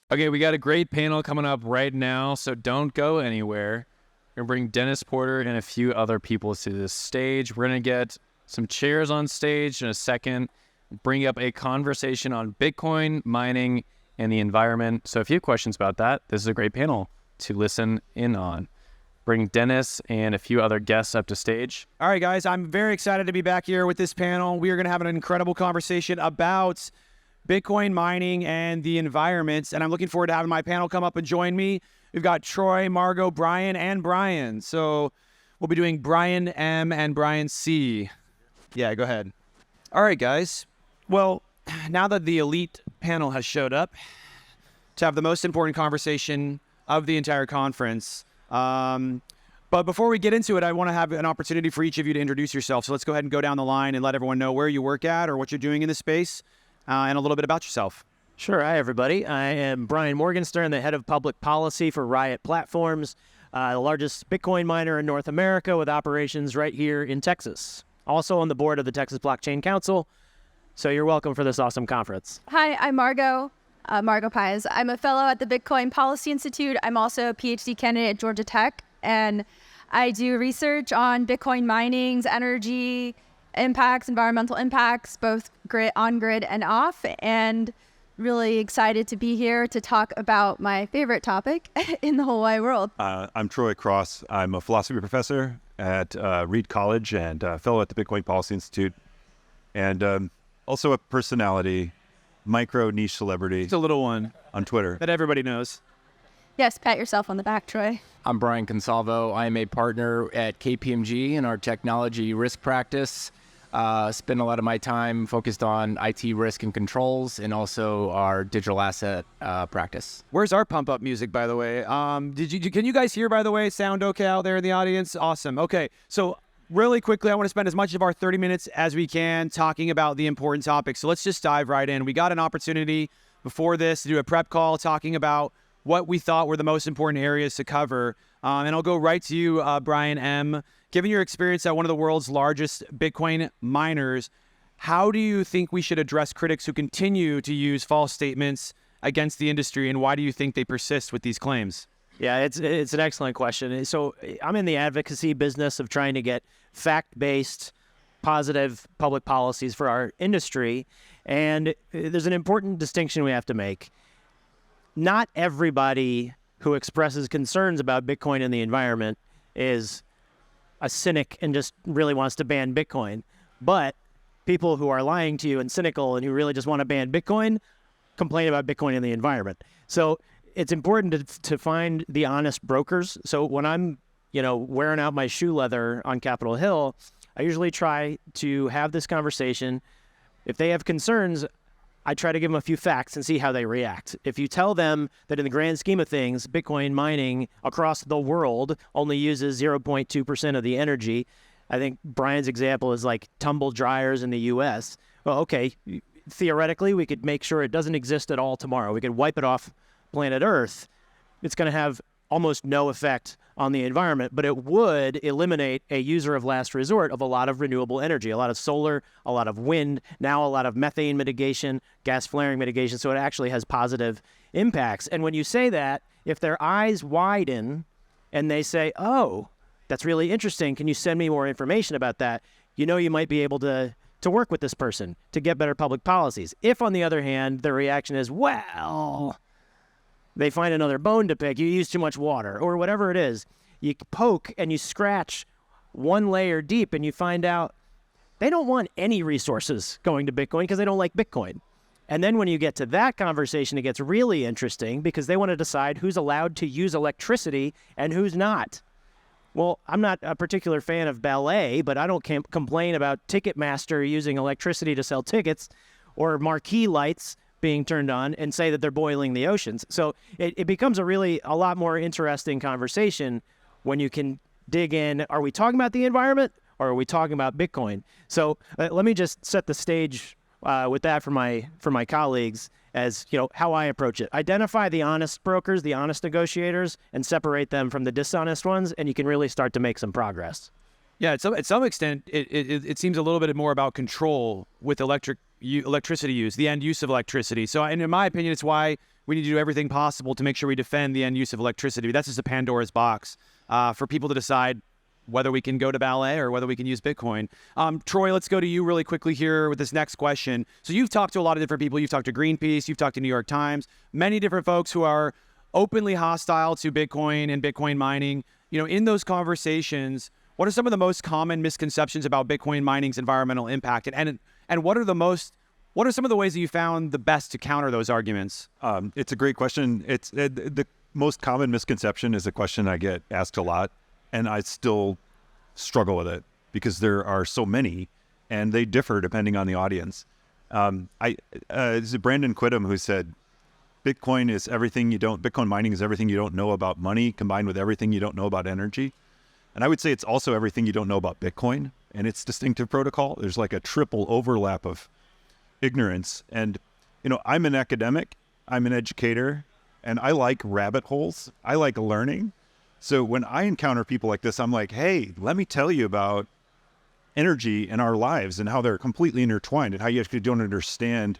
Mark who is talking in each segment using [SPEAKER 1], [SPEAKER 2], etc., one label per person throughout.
[SPEAKER 1] Okay, we got a great panel coming up right now, so don't go anywhere. We're going to bring Dennis Porter and a few other people to this stage. We're going to get some chairs on stage in a second, bring up a conversation on Bitcoin, mining, and the environment. So if you have questions about that, this is a great panel to listen in on. Bring Dennis and a few other guests up to stage.
[SPEAKER 2] All right, guys, I'm very excited to be back here with this panel. We are going to have an incredible conversation about Bitcoin mining and the environment, and I'm looking forward to having my panel come up and join me. We've got Troy, Margot, Brian, and Brian. So we'll be doing Brian M and Brian C. Yeah, go ahead. All right, guys. Well, now that the elite panel has showed up to have the most important conversation of the entire conference, but before we get into it, I want to have an opportunity for each of you to introduce yourself. So let's go ahead and go down the line and let everyone know where you work at or what you're doing in this space, and a little bit about yourself.
[SPEAKER 3] Sure. Hi, everybody. I am Brian Morgenstern, the head of public policy for Riot Platforms, the largest Bitcoin miner in North America with operations right here in Texas. Also on the board of the Texas Blockchain Council. So you're welcome for this awesome conference.
[SPEAKER 4] Hi, I'm Margot Pais. I'm a fellow at the Bitcoin Policy Institute. I'm also a PhD candidate at Georgia Tech, and I do research on Bitcoin mining's energy impacts, environmental impacts, both on-grid and off, and really excited to be here to talk about my favorite topic in the whole wide world.
[SPEAKER 5] I'm Troy Cross. I'm a philosophy professor at Reed College and a fellow at the Bitcoin Policy Institute, and also a personality, micro niche celebrity.
[SPEAKER 2] Just a little one
[SPEAKER 5] on Twitter
[SPEAKER 2] that everybody knows.
[SPEAKER 4] Yes, pat yourself on the back, Troy.
[SPEAKER 6] I'm Brian Consalvo. I am a partner at KPMG in our technology risk practice. Spend a lot of my time focused on IT risk and controls, and also our digital asset practice.
[SPEAKER 2] Where's our pump up music, by the way? Can you guys hear, by the way? Sound okay out there in the audience? Awesome. Okay, so really quickly, I want to spend as much of our 30 minutes as we can talking about the important topics. So let's just dive right in. We got an opportunity before this to do a prep call talking about what we thought were the most important areas to cover. And I'll go right to you, Brian M. Given your experience at one of the world's largest Bitcoin miners, how do you think we should address critics who continue to use false statements against the industry, and why do you think they persist with these claims?
[SPEAKER 3] Yeah, it's an excellent question. So I'm in the advocacy business of trying to get fact-based, positive public policies for our industry, and there's an important distinction we have to make. Not everybody who expresses concerns about Bitcoin and the environment is a cynic and just really wants to ban Bitcoin. But people who are lying to you and cynical and who really just want to ban Bitcoin complain about Bitcoin and the environment. So it's important to find the honest brokers. So when I'm, wearing out my shoe leather on Capitol Hill, I usually try to have this conversation. If they have concerns, I try to give them a few facts and see how they react. If you tell them that in the grand scheme of things, Bitcoin mining across the world only uses 0.2% of the energy, I think Brian's example is like tumble dryers in the US. Well, okay, theoretically, we could make sure it doesn't exist at all tomorrow. We could wipe it off planet Earth. It's going to have almost no effect on the environment, but it would eliminate a user of last resort of a lot of renewable energy, a lot of solar, a lot of wind, now a lot of methane mitigation, gas flaring mitigation, so it actually has positive impacts. And when you say that, if their eyes widen and they say, oh, that's really interesting, can you send me more information about that? You might be able to work with this person to get better public policies. If, on the other hand, their reaction is, well, they find another bone to pick, you use too much water, or whatever it is, you poke and you scratch one layer deep and you find out they don't want any resources going to Bitcoin because they don't like Bitcoin. And then when you get to that conversation, it gets really interesting because they want to decide who's allowed to use electricity and who's not. Well, I'm not a particular fan of ballet, but I don't complain about Ticketmaster using electricity to sell tickets or marquee lights being turned on and say that they're boiling the oceans. So it becomes a lot more interesting conversation when you can dig in. Are we talking about the environment or are we talking about Bitcoin? So let me just set the stage with that for my colleagues as how I approach it. Identify the honest brokers, the honest negotiators, and separate them from the dishonest ones, and you can really start to make some progress.
[SPEAKER 2] Yeah, at some extent, it seems a little bit more about control with electricity use, the end use of electricity. So, and in my opinion, it's why we need to do everything possible to make sure we defend the end use of electricity. That's just a Pandora's box for people to decide whether we can go to ballet or whether we can use Bitcoin. Troy, let's go to you really quickly here with this next question. So you've talked to a lot of different people. You've talked to Greenpeace, you've talked to New York Times, many different folks who are openly hostile to Bitcoin and Bitcoin mining. In those conversations, what are some of the most common misconceptions about Bitcoin mining's environmental impact? And what are some of the ways that you found the best to counter those arguments?
[SPEAKER 5] It's a great question. It's the most common misconception is a question I get asked a lot, and I still struggle with it because there are so many, and they differ depending on the audience. It's Brandon Quittem who said, Bitcoin mining is everything you don't know about money combined with everything you don't know about energy. And I would say it's also everything you don't know about Bitcoin and its distinctive protocol. There's like a triple overlap of ignorance. And, I'm an academic, I'm an educator, and I like rabbit holes. I like learning. So when I encounter people like this, I'm like, hey, let me tell you about energy in our lives and how they're completely intertwined and how you actually don't understand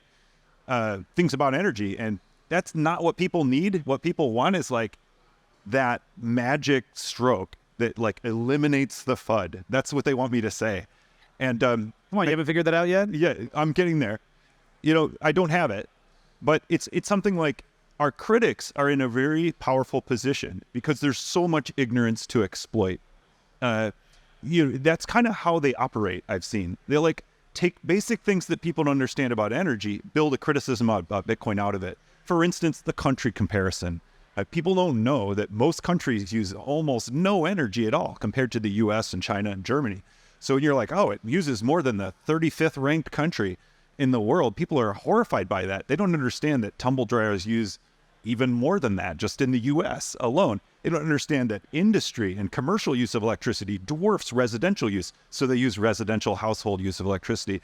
[SPEAKER 5] things about energy. And that's not what people need. What people want is like that magic stroke that like eliminates the FUD. That's what they want me to say. And
[SPEAKER 2] Come on, you haven't figured that out yet?
[SPEAKER 5] yeah, I'm getting there. I don't have it, but it's something like our critics are in a very powerful position because there's so much ignorance to exploit. That's kind of how they operate. I've seen they like take basic things that people don't understand about energy, build a criticism about Bitcoin out of it. For instance, the country comparison. People don't know that most countries use almost no energy at all compared to the US and China and Germany. So you're like, oh, it uses more than the 35th ranked country in the world. People are horrified by that. They don't understand that tumble dryers use even more than that just in the US alone. They don't understand that industry and commercial use of electricity dwarfs residential use. So they use residential household use of electricity.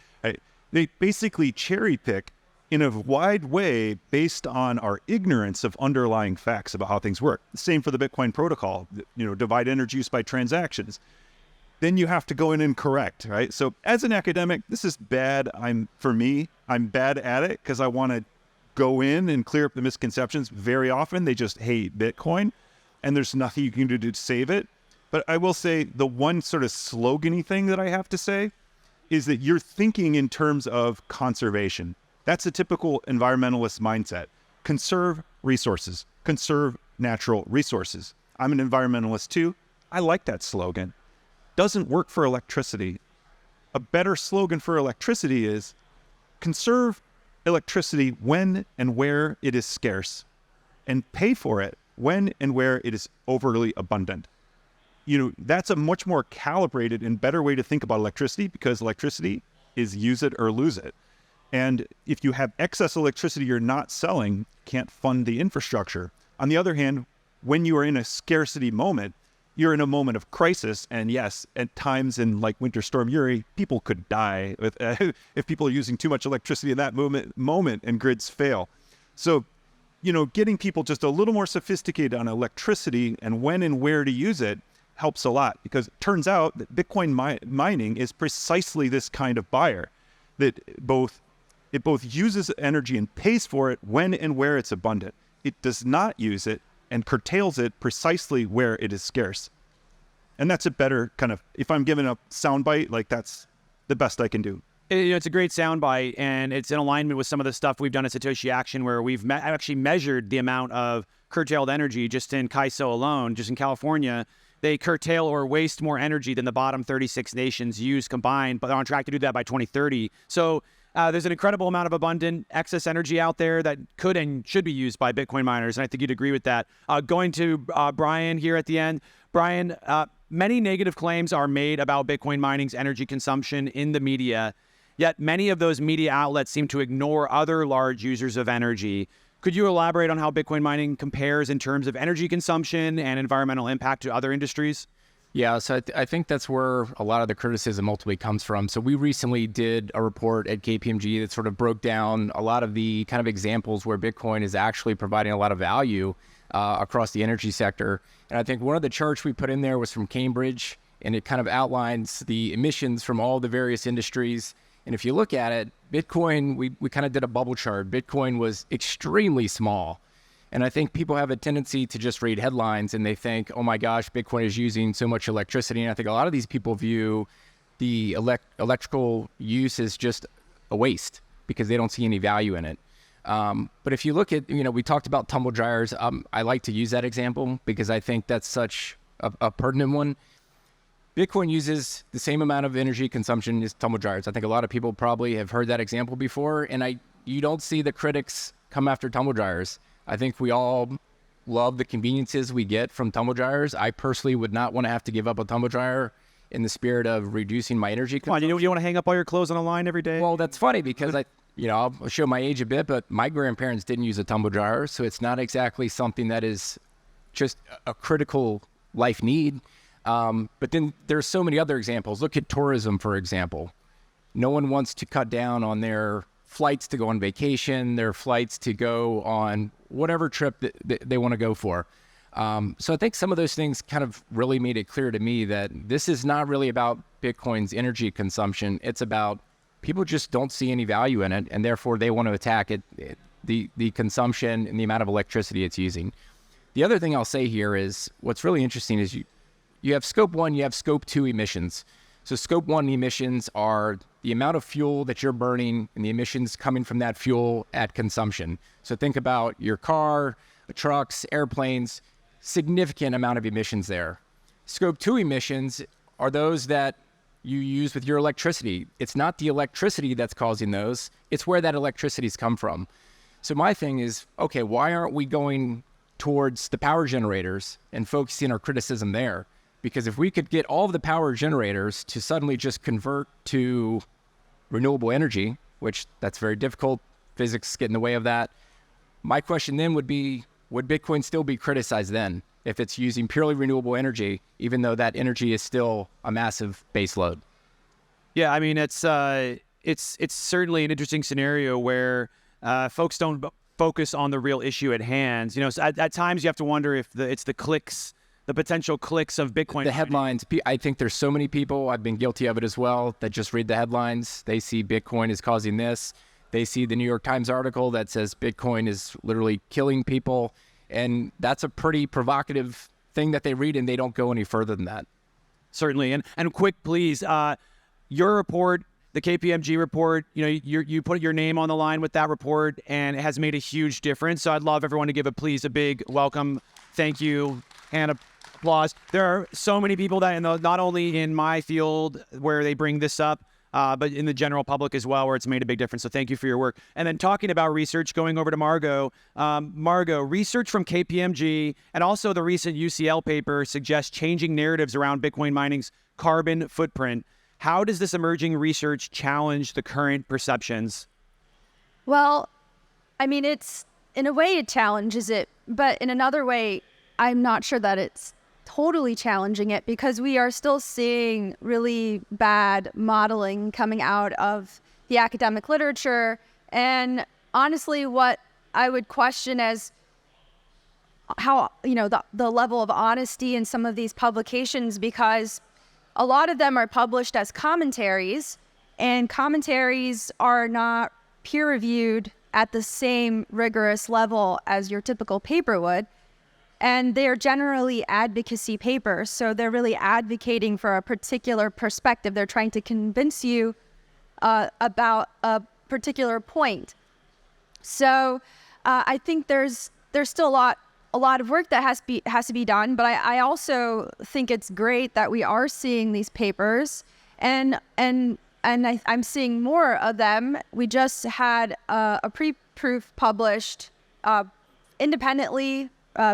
[SPEAKER 5] They basically cherry pick in a wide way based on our ignorance of underlying facts about how things work. Same for the Bitcoin protocol, divide energy use by transactions. Then you have to go in and correct, right? So as an academic, this is bad. I'm bad at it because I want to go in and clear up the misconceptions. Very often they just hate Bitcoin and there's nothing you can do to save it. But I will say the one sort of slogan-y thing that I have to say is that you're thinking in terms of conservation. That's a typical environmentalist mindset. Conserve resources, conserve natural resources. I'm an environmentalist too. I like that slogan. Doesn't work for electricity. A better slogan for electricity is conserve electricity when and where it is scarce and pay for it when and where it is overly abundant. That's a much more calibrated and better way to think about electricity because electricity is use it or lose it. And if you have excess electricity you're not selling, can't fund the infrastructure. On the other hand, when you are in a scarcity moment, you're in a moment of crisis. And yes, at times in like Winter Storm Uri, people could die if people are using too much electricity in that moment and grids fail. So, getting people just a little more sophisticated on electricity and when and where to use it helps a lot because it turns out that Bitcoin mining is precisely this kind of buyer that it both uses energy and pays for it when and where it's abundant. It does not use it and curtails it precisely where it is scarce. And that's a better kind of, if I'm giving a soundbite, like that's the best I can do.
[SPEAKER 2] It's a great soundbite, and it's in alignment with some of the stuff we've done at Satoshi Action, where we've actually measured the amount of curtailed energy just in CAISO alone. Just in California, they curtail or waste more energy than the bottom 36 nations use combined, but they're on track to do that by 2030. So there's an incredible amount of abundant excess energy out there that could and should be used by Bitcoin miners, and I think you'd agree with that. Going to Brian here at the end. Brian, many negative claims are made about Bitcoin mining's energy consumption in the media, yet many of those media outlets seem to ignore other large users of energy. Could you elaborate on how Bitcoin mining compares in terms of energy consumption and environmental impact to other industries?
[SPEAKER 6] Yeah, so I think that's where a lot of the criticism ultimately comes from. So we recently did a report at KPMG that sort of broke down a lot of the kind of examples where Bitcoin is actually providing a lot of value across the energy sector. And I think one of the charts we put in there was from Cambridge, and it kind of outlines the emissions from all the various industries. And if you look at it, Bitcoin, we kind of did a bubble chart. Bitcoin was extremely small And I think people have a tendency to just read headlines and they think, oh my gosh, Bitcoin is using so much electricity. And I think a lot of these people view the electrical use as just a waste because they don't see any value in it. But if you look at, we talked about tumble dryers. I like to use that example because I think that's such a pertinent one. Bitcoin uses the same amount of energy consumption as tumble dryers. I think a lot of people probably have heard that example before, and you don't see the critics come after tumble dryers. I think we all love the conveniences we get from tumble dryers. I personally would not want to have to give up a tumble dryer in the spirit of reducing my energy consumption.
[SPEAKER 2] Come on, you want to hang up all your clothes on a line every day?
[SPEAKER 6] Well, that's funny because I'll show my age a bit, but my grandparents didn't use a tumble dryer, so it's not exactly something that is just a critical life need. But then there's so many other examples. Look at tourism, for example. No one wants to cut down on their flights to go on vacation, their flights to go on whatever trip that they want to go for. So I think some of those things kind of really made it clear to me that this is not really about Bitcoin's energy consumption. It's about people just don't see any value in it, and therefore they want to attack it, the consumption and the amount of electricity it's using. The other thing I'll say here is what's really interesting is you have scope 1, you have scope 2 emissions. So scope 1 emissions are the amount of fuel that you're burning and the emissions coming from that fuel at consumption. So think about your car, trucks, airplanes, significant amount of emissions there. Scope 2 emissions are those that you use with your electricity. It's not the electricity that's causing those, it's where that electricity's come from. So my thing is, okay, why aren't we going towards the power generators and focusing our criticism there? Because if we could get all of the power generators to suddenly just convert to renewable energy, which that's very difficult, physics get in the way of that. My question then would be, would Bitcoin still be criticized then if it's using purely renewable energy, even though that energy is still a massive base load?
[SPEAKER 2] Yeah, I mean, it's certainly an interesting scenario where folks don't focus on the real issue at hand. So at times you have to wonder if it's the clicks, the potential clicks of Bitcoin.
[SPEAKER 6] The headlines, I think there's so many people, I've been guilty of it as well, that just read the headlines. They see Bitcoin is causing this. They see the New York Times article that says Bitcoin is literally killing people. And that's a pretty provocative thing that they read, and they don't go any further than that.
[SPEAKER 2] Certainly. And quick, please, your report, the KPMG report, you put your name on the line with that report, and it has made a huge difference. So I'd love everyone to give a big welcome, thank you, and applause. There are so many people that not only in my field where they bring this up, but in the general public as well, where it's made a big difference. So thank you for your work. And then talking about research, going over to Margot. Margot, research from KPMG and also the recent UCL paper suggests changing narratives around Bitcoin mining's carbon footprint. How does this emerging research challenge the current perceptions?
[SPEAKER 4] Well, I mean, in a way it challenges it, but in another way, I'm not sure that it's totally challenging it, because we are still seeing really bad modeling coming out of the academic literature. And honestly, what I would question is how, the level of honesty in some of these publications, because a lot of them are published as commentaries, and commentaries are not peer-reviewed at the same rigorous level as your typical paper would. And they're generally advocacy papers, so they're really advocating for a particular perspective. They're trying to convince you about a particular point. So I think there's still a lot of work that has to be done. But I also think it's great that we are seeing these papers, and I'm seeing more of them. We just had a pre-proof published independently.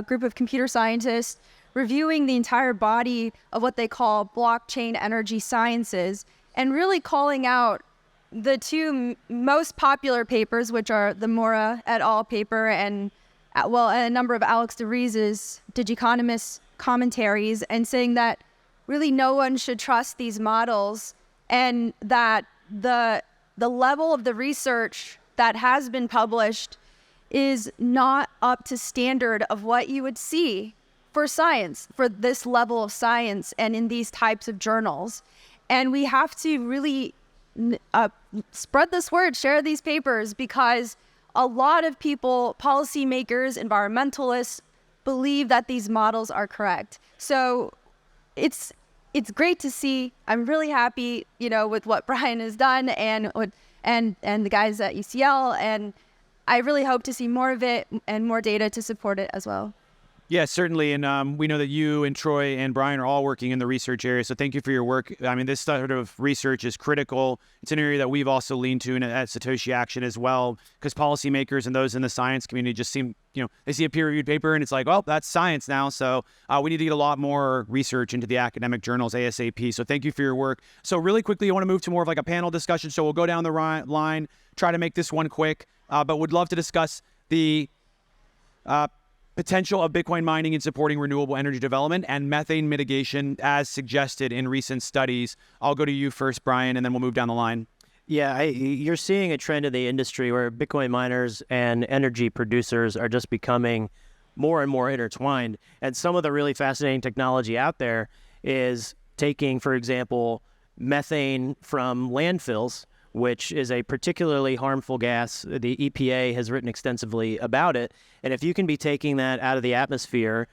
[SPEAKER 4] Group of computer scientists reviewing the entire body of what they call blockchain energy sciences, and really calling out the two most popular papers, which are the Mora et al. Paper and a number of Alex DeVries's Digiconomist commentaries, and saying that really no one should trust these models, and that the level of the research that has been published is not up to standard of what you would see for science, for this level of science and in these types of journals. And we have to really spread this word, share these papers, because a lot of people, policymakers, environmentalists, believe that these models are correct. So it's great to see. I'm really happy, with what Brian has done and the guys at UCL, and I really hope to see more of it and more data to support it as well.
[SPEAKER 2] Yeah, certainly. And we know that you and Troy and Brian are all working in the research area. So thank you for your work. I mean, this sort of research is critical. It's an area that we've also leaned to at Satoshi Action as well, because policymakers and those in the science community just seem, they see a peer-reviewed paper and it's like, well, that's science now. So we need to get a lot more research into the academic journals ASAP. So thank you for your work. So really quickly, I want to move to more of like a panel discussion. So we'll go down the line, try to make this one quick, but would love to discuss the potential of Bitcoin mining in supporting renewable energy development and methane mitigation as suggested in recent studies. I'll go to you first, Brian, and then we'll move down the line.
[SPEAKER 3] Yeah, you're seeing a trend in the industry where Bitcoin miners and energy producers are just becoming more and more intertwined. And some of the really fascinating technology out there is taking, for example, methane from landfills, which is a particularly harmful gas. The EPA has written extensively about it. And if you can be taking that out of the atmosphere,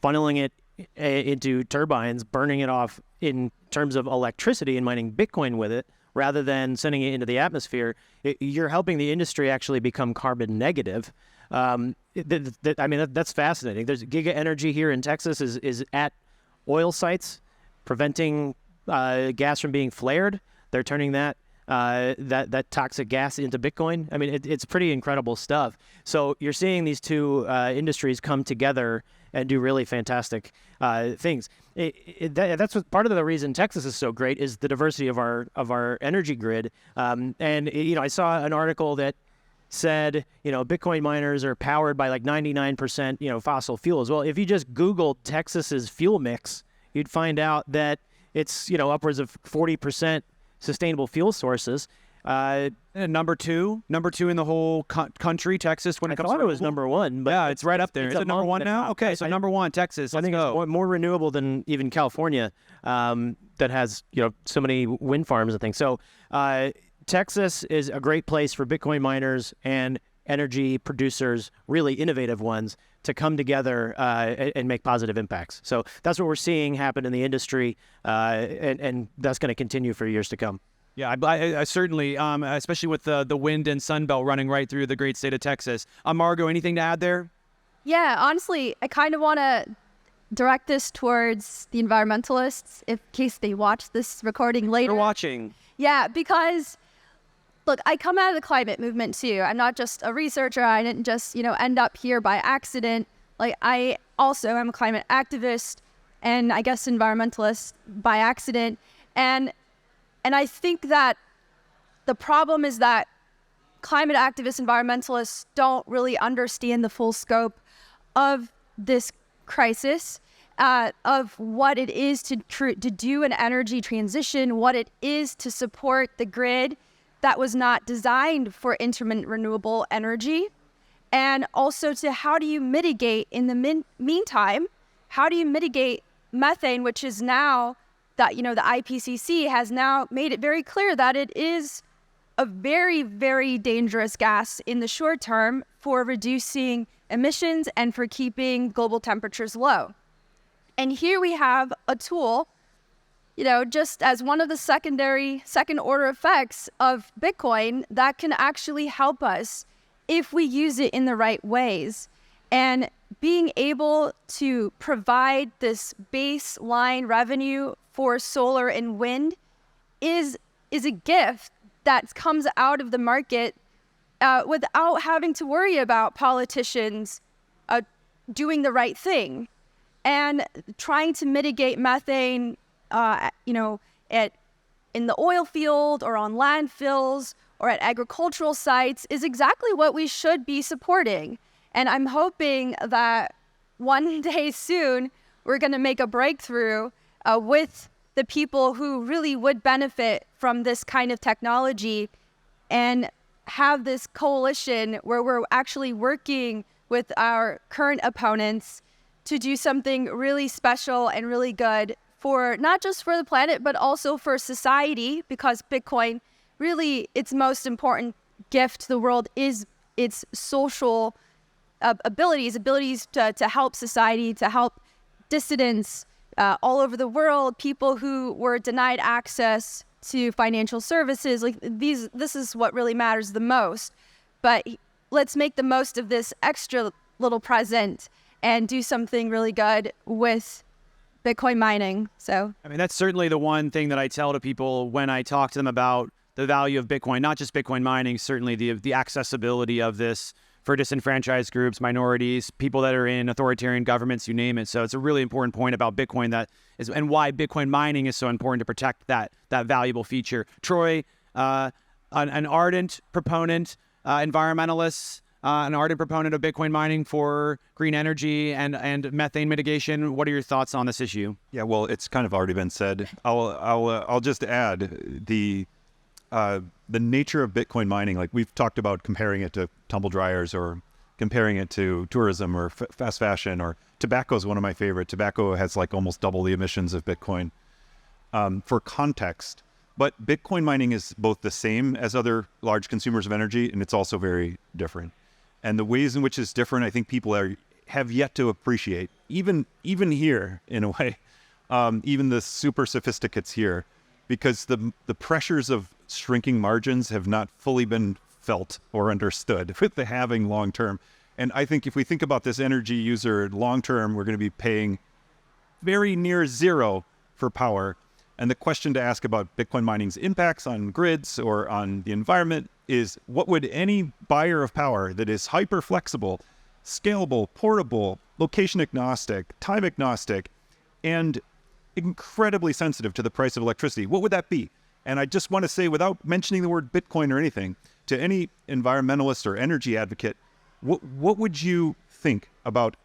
[SPEAKER 3] funneling it into turbines, burning it off in terms of electricity and mining Bitcoin with it, rather than sending it into the atmosphere, you're helping the industry actually become carbon negative. That's fascinating. There's Giga Energy here in Texas is at oil sites, preventing gas from being flared. They're turning that toxic gas into Bitcoin. I mean, it's pretty incredible stuff. So you're seeing these two industries come together and do really fantastic things. That's what part of the reason Texas is so great is the diversity of our energy grid. I saw an article that said, Bitcoin miners are powered by like 99%, fossil fuels. Well, if you just Google Texas's fuel mix, you'd find out that it's, upwards of 40% sustainable fuel sources.
[SPEAKER 2] And number two in the whole country, Texas. When it comes to
[SPEAKER 3] it was number one, but
[SPEAKER 2] yeah, it's right up there. Is it number one now? Okay, so number one, Texas.
[SPEAKER 3] I think it's more renewable than even California, that has so many wind farms and things. So Texas is a great place for Bitcoin miners and energy producers, really innovative ones, to come together and make positive impacts. So that's what we're seeing happen in the industry, and that's going to continue for years to come.
[SPEAKER 2] Yeah, I certainly, especially with the wind and sun belt running right through the great state of Texas. Margo, anything to add there?
[SPEAKER 4] Yeah, honestly, I kind of want to direct this towards the environmentalists in case they watch this recording later.
[SPEAKER 2] They're watching.
[SPEAKER 4] Yeah, because look, I come out of the climate movement too. I'm not just a researcher. I didn't just, end up here by accident. Like, I also am a climate activist and I guess environmentalist by accident. And I think that the problem is that climate activists, environmentalists don't really understand the full scope of this crisis, of what it is to do an energy transition, what it is to support the grid that was not designed for intermittent renewable energy, and also to how do you mitigate in the meantime, how do you mitigate methane, which is now that, the IPCC has now made it very clear that it is a very, very dangerous gas in the short term for reducing emissions and for keeping global temperatures low. And here we have a tool, just as one of the second order effects of Bitcoin that can actually help us if we use it in the right ways. And being able to provide this baseline revenue for solar and wind is a gift that comes out of the market without having to worry about politicians doing the right thing and trying to mitigate methane in the oil field or on landfills or at agricultural sites is exactly what we should be supporting. And I'm hoping that one day soon we're going to make a breakthrough with the people who really would benefit from this kind of technology and have this coalition where we're actually working with our current opponents to do something really special and really good for not just for the planet, but also for society, because Bitcoin really, its most important gift to the world is its social abilities to help society, to help dissidents all over the world, people who were denied access to financial services. Like this is what really matters the most. But let's make the most of this extra little present and do something really good with Bitcoin mining. So,
[SPEAKER 2] I mean, that's certainly the one thing that I tell to people when I talk to them about the value of Bitcoin, not just Bitcoin mining, certainly the accessibility of this for disenfranchised groups, minorities, people that are in authoritarian governments, you name it. So it's a really important point about Bitcoin and why Bitcoin mining is so important to protect that valuable feature. Troy, an ardent proponent, environmentalist, an ardent proponent of Bitcoin mining for green energy and methane mitigation. What are your thoughts on this issue?
[SPEAKER 5] Yeah, well, it's kind of already been said. I'll just add the nature of Bitcoin mining. Like we've talked about comparing it to tumble dryers or comparing it to tourism or fast fashion, or tobacco is one of my favorite. Tobacco has like almost double the emissions of Bitcoin. For context, but Bitcoin mining is both the same as other large consumers of energy, and it's also very different. And the ways in which it's different, I think people have yet to appreciate, even here in a way, even the super sophisticates here, because the pressures of shrinking margins have not fully been felt or understood with the halving long term. And I think if we think about this energy user long term, we're going to be paying very near zero for power. And the question to ask about Bitcoin mining's impacts on grids or on the environment is, what would any buyer of power that is hyper flexible, scalable, portable, location agnostic, time agnostic, and incredibly sensitive to the price of electricity, what would that be? And I just want to say, without mentioning the word Bitcoin or anything, to any environmentalist or energy advocate, what would you think about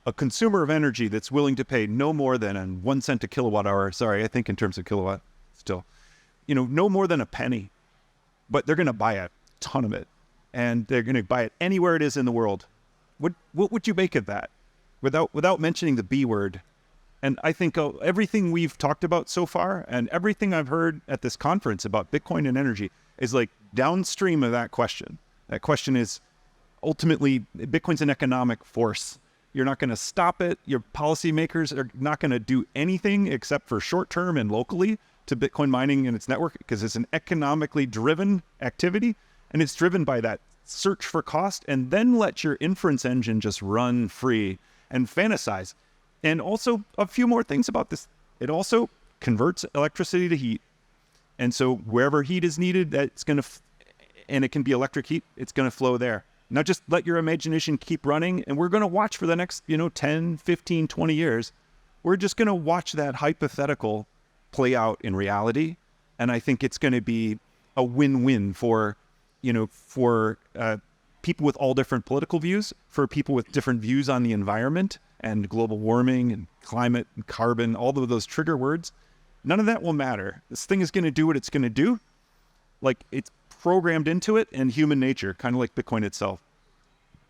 [SPEAKER 5] a consumer of energy that's willing to pay no more than 1 cent a kilowatt hour? Sorry, I think in terms of kilowatt still, no more than a penny, but they're going to buy a ton of it, and they're going to buy it anywhere it is in the world. What would you make of that without mentioning the B word? And I think everything we've talked about so far and everything I've heard at this conference about Bitcoin and energy is like downstream of that question. That question is ultimately, Bitcoin's an economic force. You're not going to stop it. Your policymakers are not going to do anything except for short-term and locally to Bitcoin mining and its network, because it's an economically driven activity, and it's driven by that search for cost, and then let your inference engine just run free and fantasize. And also a few more things about this. It also converts electricity to heat. And so wherever heat is needed, that's going to, and it can be electric heat, it's going to flow there. Now just let your imagination keep running, and we're going to watch for the next, 10, 15, 20 years. We're just going to watch that hypothetical play out in reality. And I think it's going to be a win-win for people with all different political views, for people with different views on the environment and global warming and climate and carbon, all of those trigger words. None of that will matter. This thing is going to do what it's going to do. Like, it's programmed into it, and human nature, kind of like Bitcoin itself.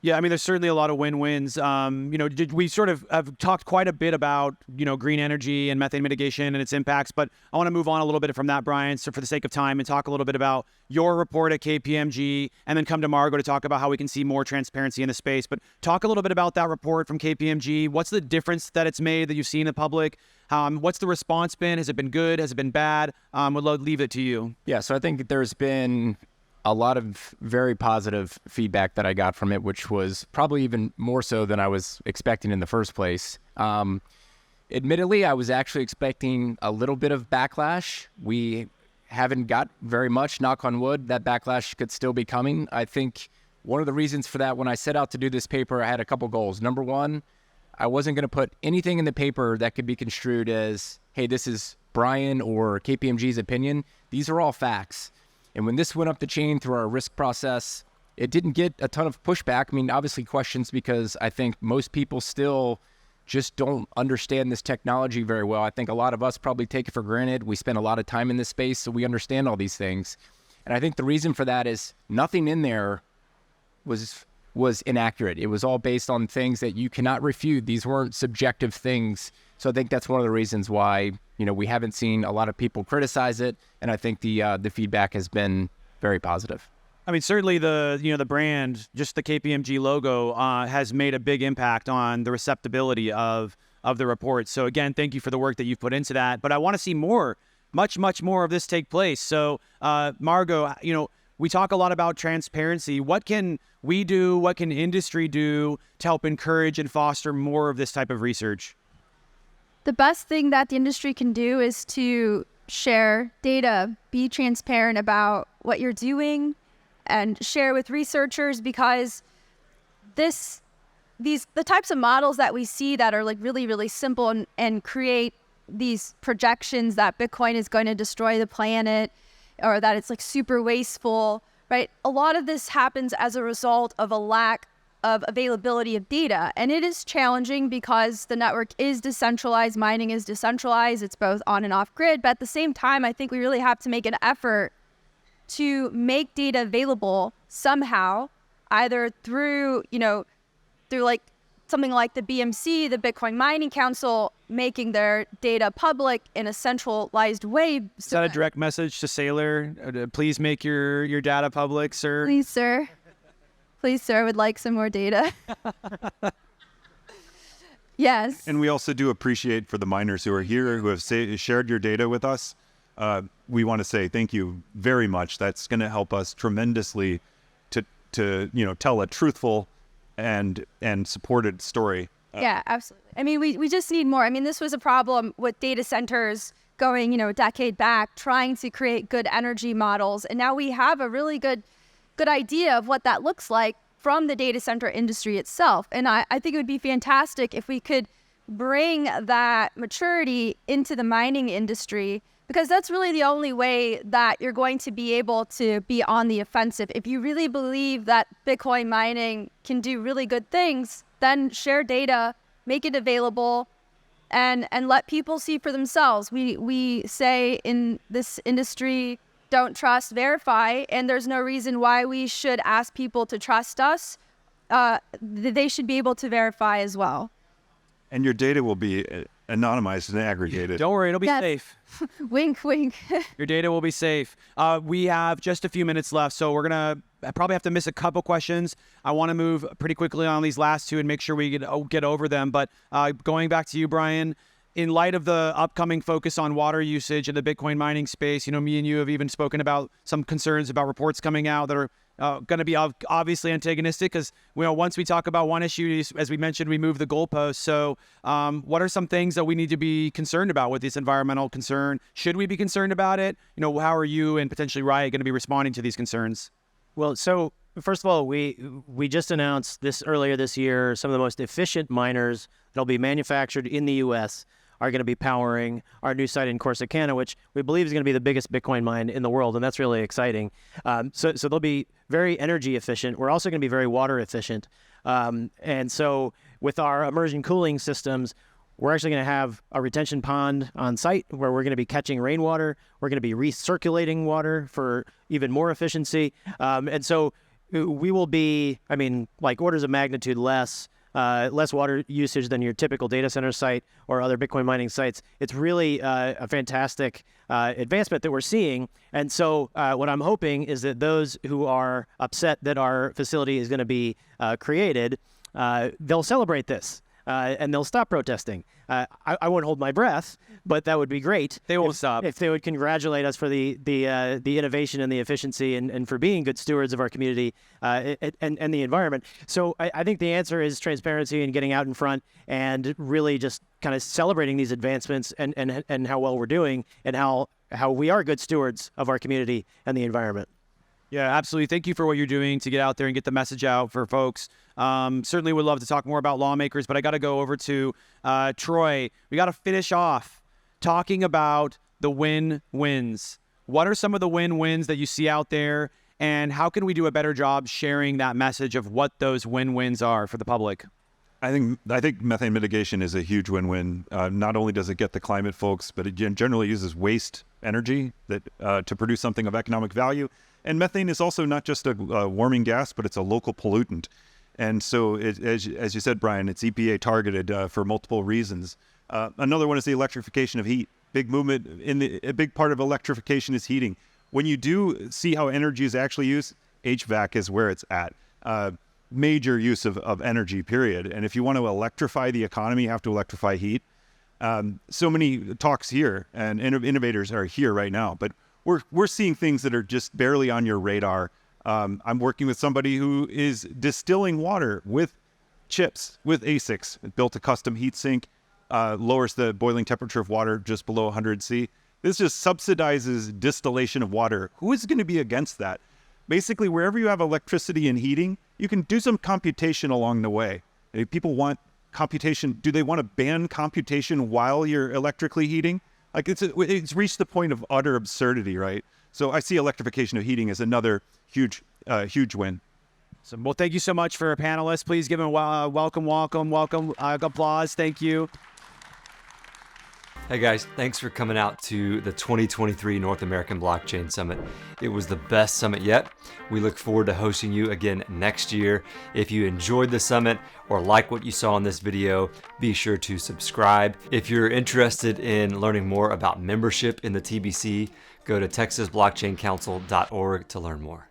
[SPEAKER 2] Yeah, I mean, there's certainly a lot of win-wins. We sort of have talked quite a bit about, green energy and methane mitigation and its impacts, but I want to move on a little bit from that, Brian, so for the sake of time, and talk a little bit about your report at KPMG, and then come to Margo to talk about how we can see more transparency in the space. But talk a little bit about that report from KPMG. What's the difference that it's made that you've seen in the public? What's the response been? Has it been good? Has it been bad? Would leave it to you.
[SPEAKER 6] Yeah, so I think there's been a lot of very positive feedback that I got from it, which was probably even more so than I was expecting in the first place. Admittedly, I was actually expecting a little bit of backlash. We haven't got very much, knock on wood. That backlash could still be coming. I think one of the reasons for that, when I set out to do this paper, I had a couple goals. Number one, I wasn't going to put anything in the paper that could be construed as, hey, this is Brian or KPMG's opinion. These are all facts. And when this went up the chain through our risk process, it didn't get a ton of pushback. I mean, obviously questions, because I think most people still just don't understand this technology very well. I think a lot of us probably take it for granted. We spend a lot of time in this space, so we understand all these things. And I think the reason for that is nothing in there was inaccurate. It was all based on things that you cannot refute. These weren't subjective things. So I think that's one of the reasons why, we haven't seen a lot of people criticize it. And I think the feedback has been very positive.
[SPEAKER 2] I mean, certainly the brand, just the KPMG logo, has made a big impact on the receptibility of the report. So again, thank you for the work that you've put into that. But I want to see more, much more of this take place. So Margot, we talk a lot about transparency. What can we do? What can industry do to help encourage and foster more of this type of research?
[SPEAKER 4] The best thing that the industry can do is to share data, be transparent about what you're doing, and share with researchers, because the types of models that we see that are like really, really simple and create these projections that Bitcoin is going to destroy the planet or that it's like super wasteful, right? A lot of this happens as a result of a lack of availability of data. And it is challenging because the network is decentralized, mining is decentralized, it's both on and off grid. But at the same time, I think we really have to make an effort to make data available somehow, either through like something like the BMC, the Bitcoin Mining Council, making their data public in a centralized way.
[SPEAKER 2] Is that a direct message to Saylor? Please make your data public, sir.
[SPEAKER 4] Please, sir. Please, sir, I would like some more data. Yes.
[SPEAKER 5] And we also do appreciate for the miners who are here, who have shared your data with us. We want to say thank you very much. That's going to help us tremendously to tell a truthful and supported story.
[SPEAKER 4] Yeah, absolutely. I mean, we just need more. I mean, this was a problem with data centers going, a decade back, trying to create good energy models. And now we have a really good idea of what that looks like from the data center industry itself. And I think it would be fantastic if we could bring that maturity into the mining industry, because that's really the only way that you're going to be able to be on the offensive. If you really believe that Bitcoin mining can do really good things, then share data, make it available, and let people see for themselves. We say in this industry, don't trust, verify, and there's no reason why we should ask people to trust us. They should be able to verify as well.
[SPEAKER 5] And your data will be anonymized and aggregated.
[SPEAKER 2] Don't worry, it'll be safe.
[SPEAKER 4] Wink, wink.
[SPEAKER 2] Your data will be safe. We have just a few minutes left, so we're going to probably have to miss a couple questions. I want to move pretty quickly on these last two and make sure we get over them. But going back to you, Brian, in light of the upcoming focus on water usage in the Bitcoin mining space, me and you have even spoken about some concerns about reports coming out that are going to be obviously antagonistic, because once we talk about one issue, as we mentioned, we move the goalposts. So what are some things that we need to be concerned about with this environmental concern? Should we be concerned about it? How are you and potentially Riot going to be responding to these concerns?
[SPEAKER 3] Well, so first of all, we just announced earlier this year, some of the most efficient miners that'll be manufactured in the U.S. are going to be powering our new site in Corsicana, which we believe is going to be the biggest Bitcoin mine in the world, and that's really exciting. So they'll be very energy efficient. We're also going to be very water efficient. And so with our immersion cooling systems, we're actually going to have a retention pond on site where we're going to be catching rainwater. We're going to be recirculating water for even more efficiency. And so we will be, like orders of magnitude less water usage than your typical data center site or other Bitcoin mining sites. It's really a fantastic advancement that we're seeing. And so what I'm hoping is that those who are upset that our facility is going to be created, they'll celebrate this. And they'll stop protesting. I won't hold my breath, but that would be great.
[SPEAKER 2] They won't stop.
[SPEAKER 3] If they would congratulate us for the innovation and the efficiency and for being good stewards of our community and the environment. So I think the answer is transparency and getting out in front and really just kind of celebrating these advancements and how well we're doing and how we are good stewards of our community and the environment.
[SPEAKER 2] Yeah, absolutely. Thank you for what you're doing to get out there and get the message out for folks. Certainly would love to talk more about lawmakers, but I got to go over to Troy. We got to finish off talking about the win-wins. What are some of the win-wins that you see out there, and how can we do a better job sharing that message of what those win-wins are for the public?
[SPEAKER 5] I think methane mitigation is a huge win-win. Not only does it get the climate folks, but it generally uses waste energy to produce something of economic value. And methane is also not just a warming gas, but it's a local pollutant. And so, as you said, Brian, it's EPA targeted for multiple reasons. Another one is the electrification of heat. Big movement a big part of electrification is heating. When you do see how energy is actually used, HVAC is where it's at. Major use of energy, period. And if you want to electrify the economy, you have to electrify heat. So many talks here, and innovators are here right now, but we're seeing things that are just barely on your radar. I'm working with somebody who is distilling water with chips, with ASICs, built a custom heat sink, lowers the boiling temperature of water just below 100 C. This just subsidizes distillation of water. Who is going to be against that? Basically, wherever you have electricity and heating, you can do some computation along the way. If people want computation, do they want to ban computation while you're electrically heating? Like it's reached the point of utter absurdity, right? So I see electrification of heating as another huge win.
[SPEAKER 2] So, well, thank you so much for our panelists. Please give them a welcome, applause. Thank you.
[SPEAKER 7] Hey guys, thanks for coming out to the 2023 North American Blockchain Summit. It was the best summit yet. We look forward to hosting you again next year. If you enjoyed the summit or like what you saw in this video, be sure to subscribe. If you're interested in learning more about membership in the TBC, go to texasblockchaincouncil.org to learn more.